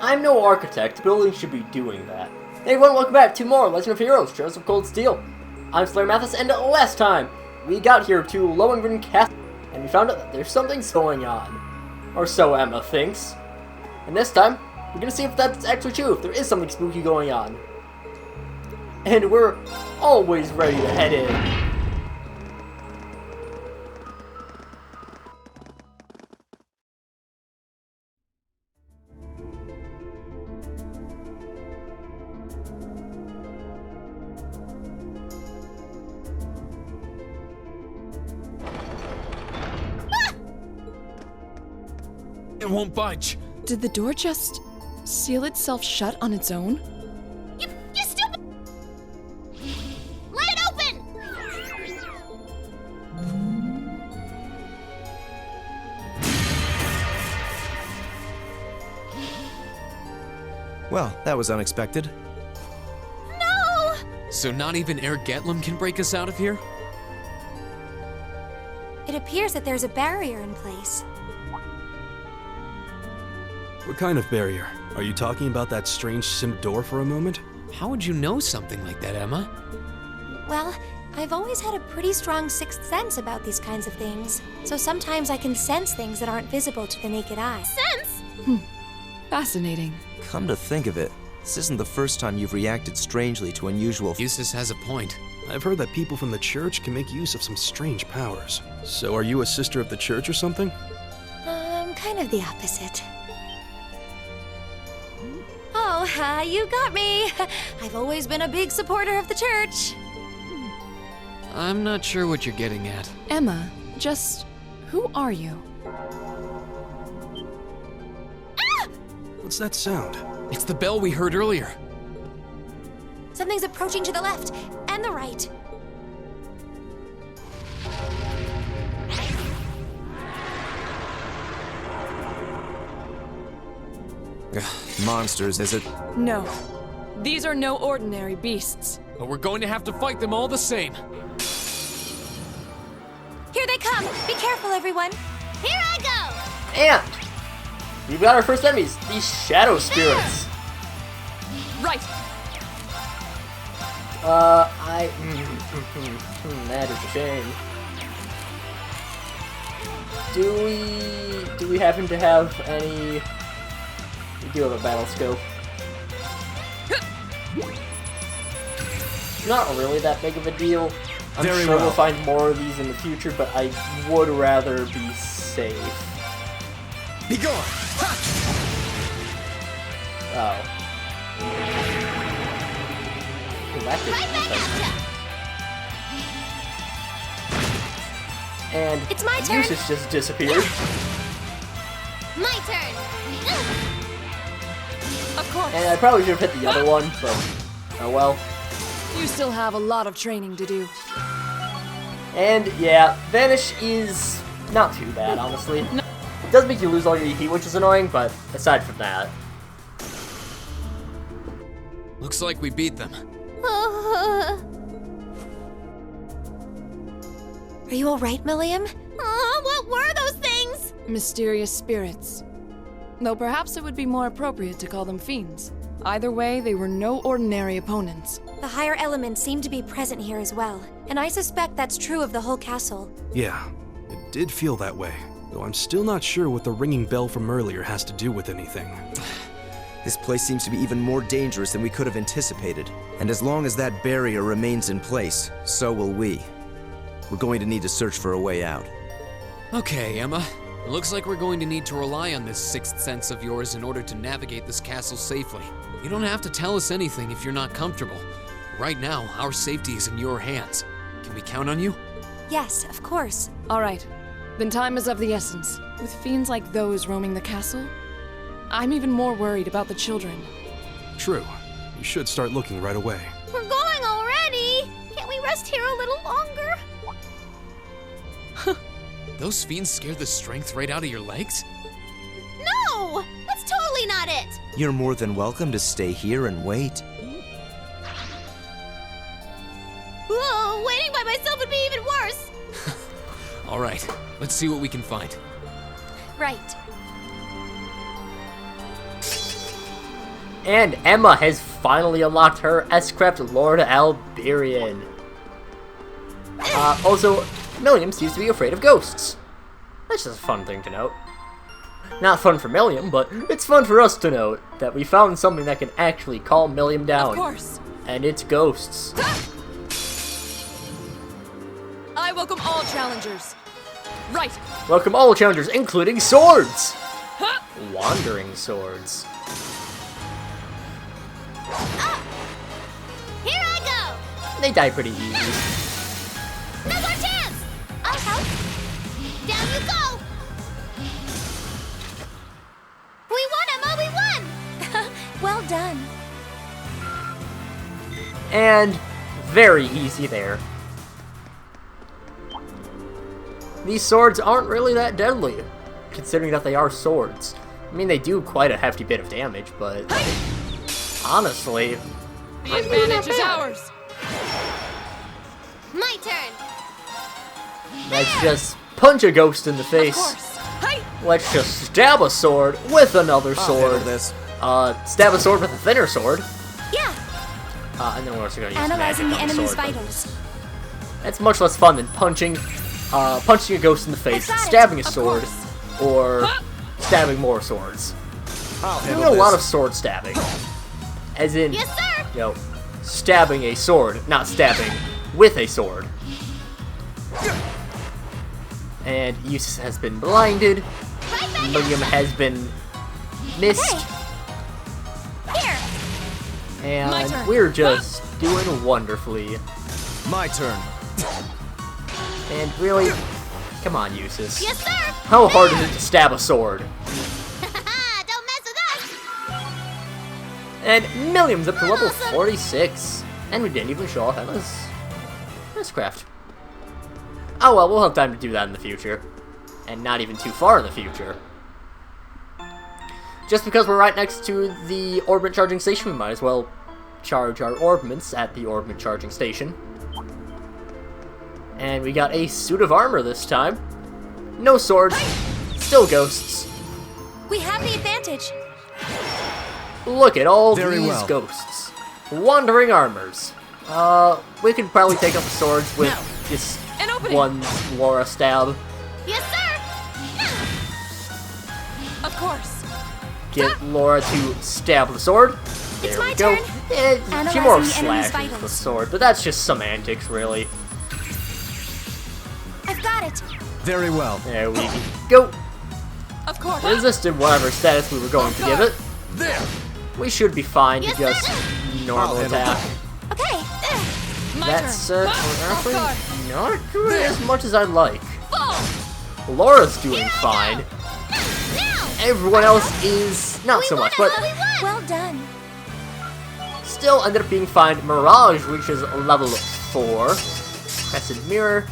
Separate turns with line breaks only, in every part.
I'm no architect, buildings should be doing that. Hey everyone, welcome back to more Legend of Heroes, Trails of Cold Steel. I'm SlayerMathis, and last time, we got here to Lohengrin Castle, and we found out that there's something going on. Or so Emma thinks. And this time, we're gonna see if that's actually true, if there is something spooky going on. And we're always ready to head in.
It won't budge.
Did the door just seal itself shut on its own?
You stupid! Let it open!
Well, that was unexpected.
No!
So not even Air Getlum can break us out of here?
It appears that there's a barrier in place.
What kind of barrier? Are you talking about that strange sim door for a moment?
How would you know something like that, Emma?
Well, I've always had a pretty strong sixth sense about these kinds of things. So sometimes I can sense things that aren't visible to the naked eye. Sense?
Fascinating.
Come to think of it, this isn't the first time you've reacted strangely to unusual.
Eustace has a point.
I've heard that people from the church can make use of some strange powers. So are you a sister of the church or something?
Kind of the opposite. Oh, you got me. I've always been a big supporter of the church.
I'm not sure what you're getting at.
Emma, just who are you?
Ah!
What's that sound?
It's the bell we heard earlier.
Something's approaching to the left and the right.
Monsters, is it?
No. These are no ordinary beasts.
But we're going to have to fight them all the same.
Here they come. Be careful, everyone. Here I go.
And we've got our first enemies, these shadow spirits.
Right.
That is a shame. Do we happen to have any? We do have a battle scope. Not really that big of a deal. I'm
Very
sure
well.
we'll find more of these in the future, but I would rather be safe.
Be gone!
Oh. Ooh, that did
Right back
something.
at ya.
And
It's my turn.
Eustace just disappeared.
My turn.
Of course.
And I probably should have hit the other one, but oh well.
You still have a lot of training to do.
And yeah, Vanish is not too bad, honestly. It does make you lose all your EP, which is annoying, but aside from that.
Looks like we beat them.
Are you all right, Milliam? What were those things?
Mysterious spirits. Though perhaps it would be more appropriate to call them fiends. Either way, they were no ordinary opponents.
The higher elements seem to be present here as well, and I suspect that's true of the whole castle.
Yeah, it did feel that way, though I'm still not sure what the ringing bell from earlier has to do with anything.
This place seems to be even more dangerous than we could have anticipated. And as long as that barrier remains in place, so will we. We're going to need to search for a way out.
Okay, Emma. It looks like we're going to need to rely on this sixth sense of yours in order to navigate this castle safely. You don't have to tell us anything if you're not comfortable. Right now, our safety is in your hands. Can we count on you?
Yes, of course.
All right. Then time is of the essence. With fiends like those roaming the castle, I'm even more worried about the children.
True. We should start looking right away.
We're going already. Can't we rest here a little longer?
Those fiends scare the strength right out of your legs?
No! That's totally not it!
You're more than welcome to stay here and wait.
Whoa, waiting by myself would be even worse!
All right, let's see what we can find.
Right.
And Emma has finally unlocked her S-Craft Lord Alberian. Also, Milliam seems to be afraid of ghosts. That's just a fun thing to note. Not fun for Milliam, but it's fun for us to note that we found something that can actually calm Milliam down.
Of course.
And it's ghosts.
I welcome all challengers. Right.
Welcome all challengers, including swords! Wandering swords.
Here I go!
They die pretty easy.
No more chance! I'll help. Down you go! We won, Emma! We won! Well done.
And very easy there. These swords aren't really that deadly, considering that they are swords. I mean, they do quite a hefty bit of damage, but honestly,
The advantage is ours.
My turn.
let's just punch a ghost in the
Of
face.
course. Hi.
Let's just stab a sword with another
I'll handle
sword.
this.
Stab a sword with a thinner sword.
Yeah.
And then we're also going to use
Analyzing
magic
the
on the
enemy's
sword, but
vitals.
that's much less fun than punching a ghost in the face,
I've got it.
stabbing a
Of
sword,
course.
or stabbing more swords.
I'll
Doing
handle
a lot of
this.
sword stabbing. As in,
Yes, sir.
you know, stabbing a sword, not stabbing with a sword. And Eustace has been blinded.
Right back
William
at ya.
has been missed.
Here.
My
And
turn.
we're just doing wonderfully.
My turn.
And really, come on, Eustace.
Yes, sir.
How hard is it to stab a sword?
Don't mess with us.
And Milliam's up to level
Awesome.
46. And we didn't even show off Emma's craft. Oh well, we'll have time to do that in the future. And not even too far in the future. Just because we're right next to the orbit charging station, we might as well charge our orbments at the orbit charging station. And we got a suit of armor this time. No swords, still ghosts.
We have the advantage.
Look at all
Very
these
well.
ghosts. Wandering armors. We could probably take up the swords with just
An opening.
one Laura stab.
Yes, sir.
Of course.
Get Laura to stab the sword. There
my
we go.
turn.
She more
Analyzing the enemy's
slashes with the
vitals.
sword, but that's just semantics, really.
I've got it.
Very well.
There we go.
Of course.
Resisted whatever status we were going to give it.
There.
We should be fine to
Yes,
just
sir.
normal
I'll handle
attack.
Okay.
My
That's
turn.
honestly
Off
not doing as much as I'd like.
Fall.
Laura's doing
Here I
fine.
go. Now.
Everyone else is not
We
so
won,
much, but
Emma, we won. Well done.
still ended up being fine. Mirage reaches level 4. Crescent Mirror.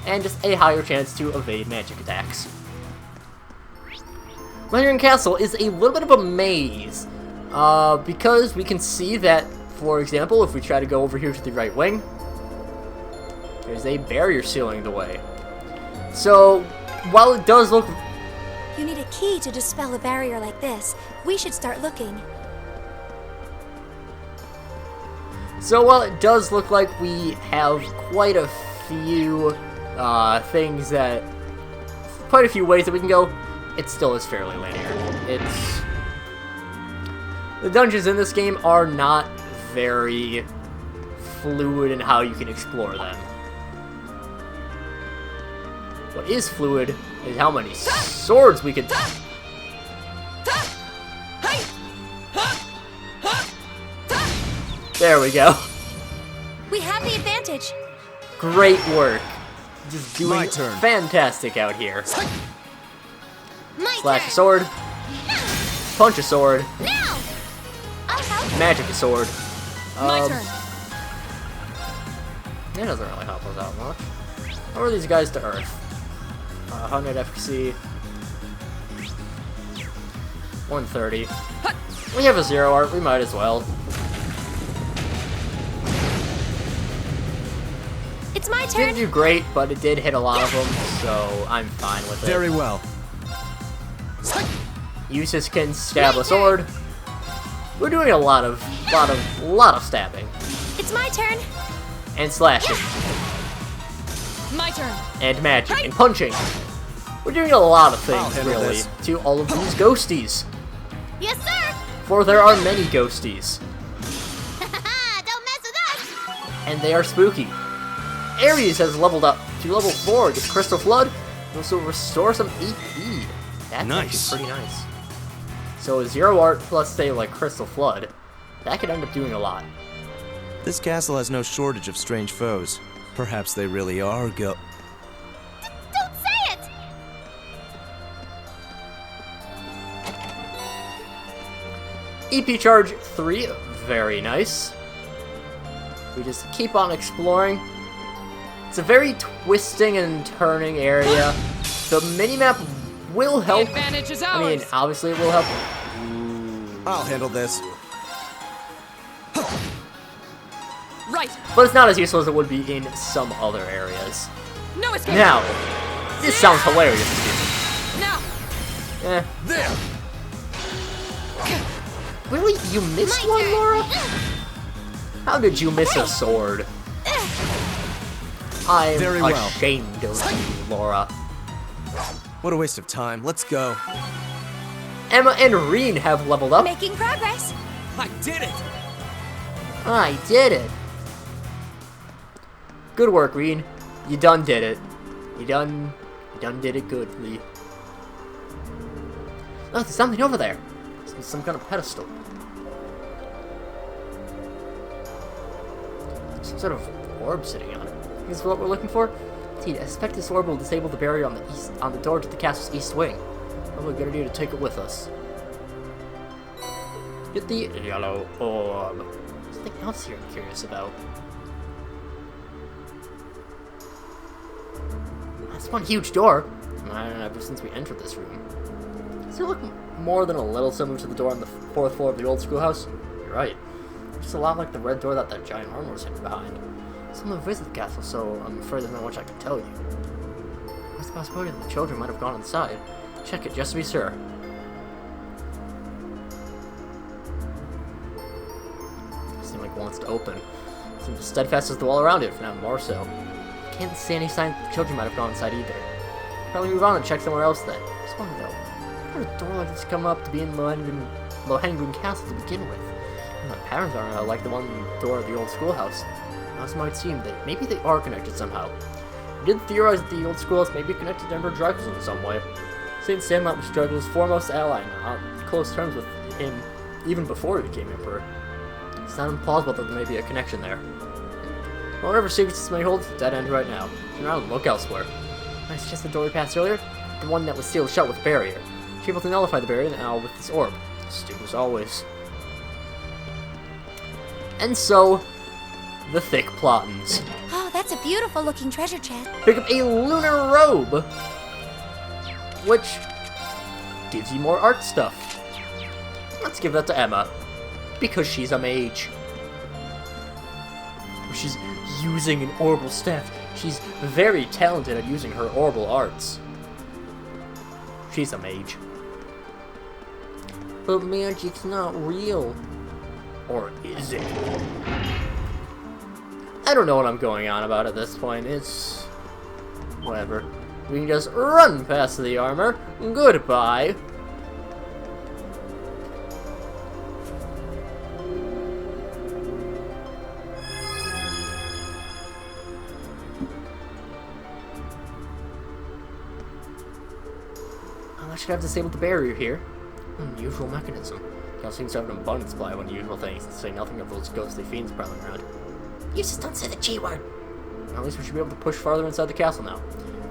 And just a higher chance to evade magic attacks. Lohengrin Castle is a little bit of a maze. Because we can see that, for example, if we try to go over here to the right wing, there's a barrier sealing the way. So, while it does look...
You need a key to dispel a barrier like this. We should start looking.
So while it does look like we have quite a few things that... quite a few ways that we can go, it still is fairly linear. It's... The dungeons in this game are not very fluid in how you can explore them. What is fluid is how many swords we could... There we go.
We have the advantage.
Great work. Just doing
My turn.
fantastic out here.
My
Slash a
turn.
sword. Punch a sword.
Now. I'll help.
Magic a sword.
My turn.
That doesn't really help us out much. How are these guys to Earth? 100 efficacy. 130. We have a 0 art, we might as well.
It's my
Didn't
turn.
do great, but it did hit a lot of them, so I'm fine with it.
Very well.
Eustace can stab a sword. We're doing a lot of stabbing.
It's my turn.
And slashing.
My turn.
And magic. And punching. We're doing a lot of
I'll
things,
handle
really,
this.
to all of these ghosties.
Yes, sir.
For there are many ghosties.
Don't mess with us.
And they are spooky. Ares has leveled up to level 4, gets Crystal Flood, and also restore some EP. That's
Nice.
actually pretty nice. So 0 art plus, say, like Crystal Flood, that could end up doing a lot.
This castle has no shortage of strange foes. Perhaps they really are
Don't say it.
EP charge 3, very nice. We just keep on exploring. It's a very twisting and turning area. The minimap will
The
help.
advantage is
I mean,
ours.
obviously it will help.
I'll handle this.
Right.
But it's not as useful as it would be in some other areas.
No escape.
Now, this sounds hilarious.
Now.
Eh.
There!
Really? You missed one, Laura? How did you miss a sword? I'm
Very well.
ashamed of you, Laura.
What a waste of time. Let's go.
Emma and Reen have leveled up.
Making progress.
I did it!
I did it. Good work, Reen. You done did it. You done did it goodly. Oh, there's something over there. Some kind of pedestal. Some sort of orb sitting on it. Is this what we're looking for? Indeed, I suspect this orb will disable the barrier on the door to the castle's east wing. Probably a good idea to take it with us. Get the yellow orb. There's something else here I'm curious about. That's one huge door. Ever since we entered this room. Does it look more than a little similar to the door on the 4th floor of the old schoolhouse? You're right. It's a lot like the red door that giant armor was hidden behind. Someone visited the castle, so I'm afraid there's not much I can tell you. What's the possibility that the children might have gone inside? Check it just to be sure. Seems like it wants to open. Seems as steadfast as the wall around it, if not more so. Can't see any sign that the children might have gone inside either. Probably move on and check somewhere else then. Just wonder though, how did a door like this come up to be in Lohengrin Castle to begin with? The patterns aren't like the one door of the old schoolhouse. Now it might seem that maybe they are connected somehow. We did theorize that the old schoolhouse may be connected to Emperor Dracula in some way. Saint Sandlot was Dracula's foremost ally and on close terms with him even before he became emperor. It's not implausible that there may be a connection there. Well, whatever secrets this may hold, it's a dead end right now. Turn around and look elsewhere. I suggest the door we passed earlier, the one that was sealed shut with a barrier. She's able to nullify the barrier now with this orb. Stupid as always. And so, the thick plottins.
Oh, that's a beautiful looking treasure chest.
Pick up a Lunar Robe, which gives you more art stuff. Let's give that to Emma, because she's a mage. She's using an orbital staff. She's very talented at using her orbital arts. She's a mage. But magic's not real. Or is it? I don't know what I'm going on about at this point. It's whatever. We can just run past the armor. Goodbye. I should have disabled the barrier here. Unusual mechanism. Now seems to have an abundant supply of unusual things, to say nothing of those ghostly fiends prowling around. You just don't say the G word! Well, at least we should be able to push farther inside the castle now.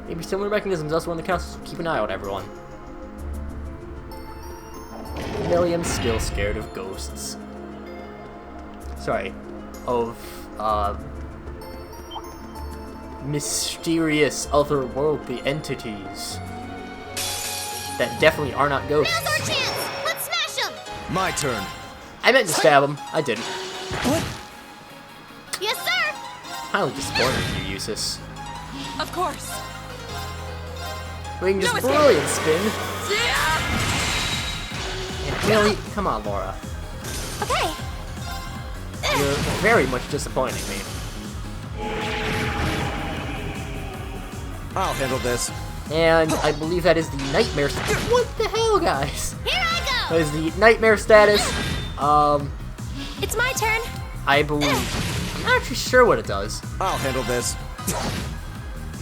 Maybe similar mechanisms elsewhere in the castle, so keep an eye out, everyone. Milliam's still scared of ghosts. Sorry. Of, mysterious otherworldly entities. That definitely are not ghosts.
Now's our chance! Let's smash them!
My turn.
I meant to stab him. I didn't.
What?
Yes, sir!
Highly disappointed in you, Eustace.
Of course.
We can just
No escape.
brilliant spin.
Yeah!
And really, come on, Laura.
Okay.
You're very much disappointing me.
I'll handle this.
And I believe that is the nightmare. What the hell, guys?
Here I
That is the nightmare status.
go! It's my turn.
I believe. I'm not actually sure what it does.
I'll handle this.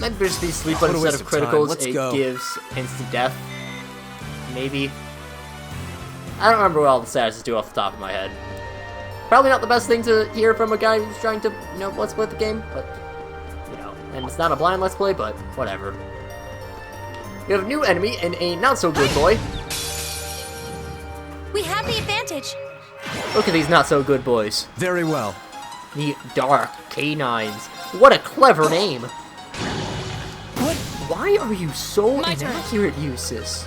Might just be sleep,
What
but
a
instead
waste
of
of time.
criticals,
Let's
it
go.
gives instant death. Maybe. I don't remember what all the statuses do off the top of my head. Probably not the best thing to hear from a guy who's trying to, let's play the game, but, and it's not a blind let's play, but whatever. We have a new enemy and a not-so-good boy.
We have the advantage.
Look at these not-so-good boys.
Very well.
The Dark Canines. What a clever name. But why are you so
My turn.
inaccurate, Eustace?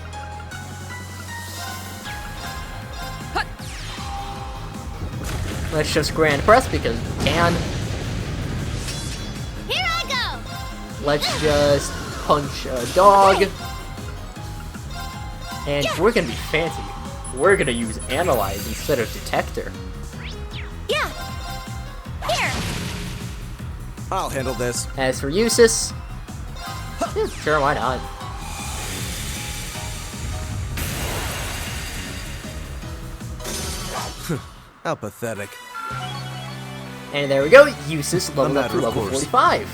Let's just grand press because we can.
Here I go!
Let's just punch a dog. And we're gonna be fancy. We're gonna use Analyze instead of Detector.
Yeah. Here.
I'll handle this.
As for Eustace, sure, why not?
How pathetic.
And there we go, Eustace leveled up to
matter of
level
course.
45.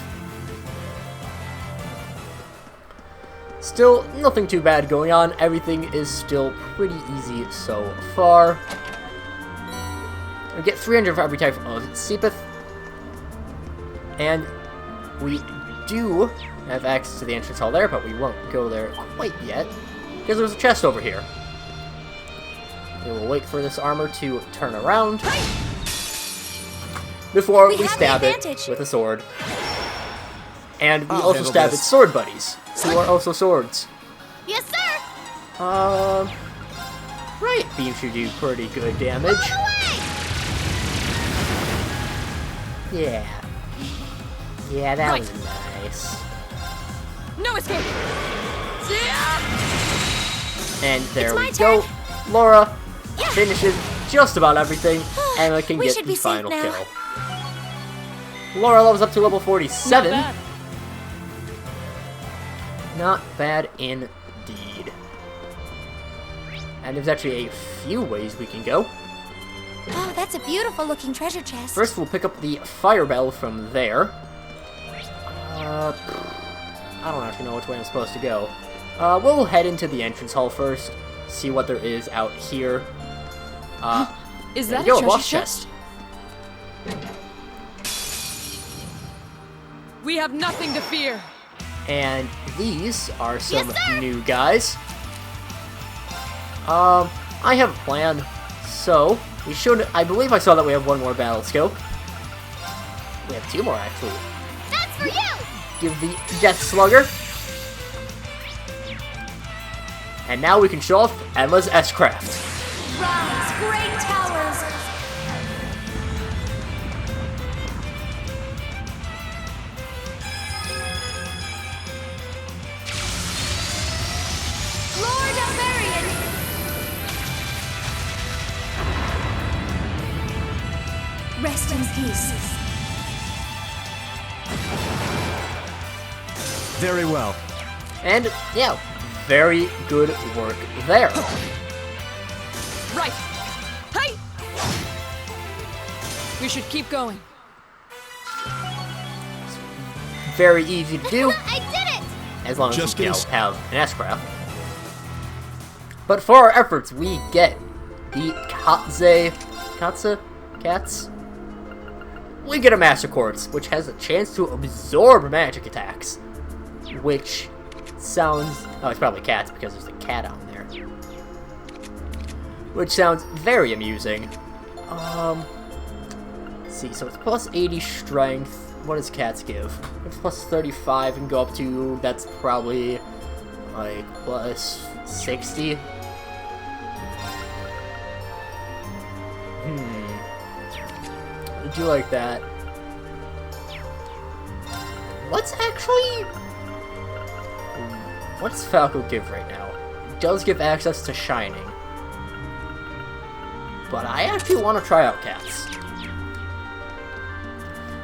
Still, nothing too bad going on. Everything is still pretty easy so far. We get 300 for every type of Seepeth. And we do have access to the entrance hall there, but we won't go there quite yet, because there's a chest over here. We will wait for this armor to turn around before we
have the
stab it
advantage.
with a sword. And we
I'll
also
handle
stab
this.
its sword buddies, who are also swords.
Yes, sir!
Right, beam should do pretty good damage. Yeah. Yeah, that
Right.
was nice.
No escape!
And there
It's
we
my
go.
turn.
Laura
Yeah.
finishes just about everything, and we can
We
get
should
the
be safe
final
now.
kill. Laura levels up to level 47.
Not bad.
Not bad indeed. And there's actually a few ways we can go.
Oh, that's a beautiful looking treasure chest.
First, we'll pick up the fire bell from there. I don't actually know which way I'm supposed to go. We'll head into the entrance hall first, see what there is out here.
Is
There
that
we
a
go,
treasure
boss
chest? We have nothing to fear.
And these are some
Yes, sir.
new guys. I have a plan. So, we should... I believe I saw that we have one more battle scope. We have two more, actually.
That's for you!
Give the Death Slugger. And now we can show off Emma's S-Craft.
Rise, great towers! Lord Alvarian! Rest in peace.
Very well.
And, yeah, very good work there.
Right. Hey! We should keep going.
Very easy to do,
I did it!
as long as
Just
you
as-
have an S-Craft. But for our efforts, we get the Cats? We get a Master Quartz, which has a chance to absorb magic attacks. Which sounds... Oh, it's probably cats because there's a cat on there. Which sounds very amusing. Let's see, so it's plus 80 strength. What does cats give? It's plus 35 and go up to... That's probably... like, plus 60. I do like that. Let's actually... What does Falco give right now? It does give access to Shining. but I actually want to try out cats.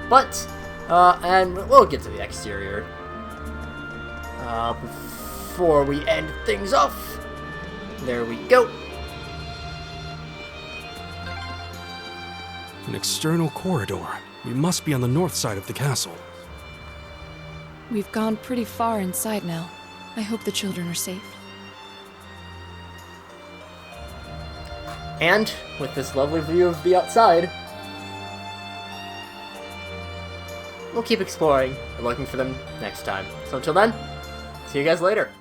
But, and we'll get to the exterior. Before we end things off, there we go.
An external corridor. We must be on the north side of the castle.
We've gone pretty far inside now. I hope the children are safe.
And with this lovely view of the outside, we'll keep exploring and looking for them next time. So until then, see you guys later.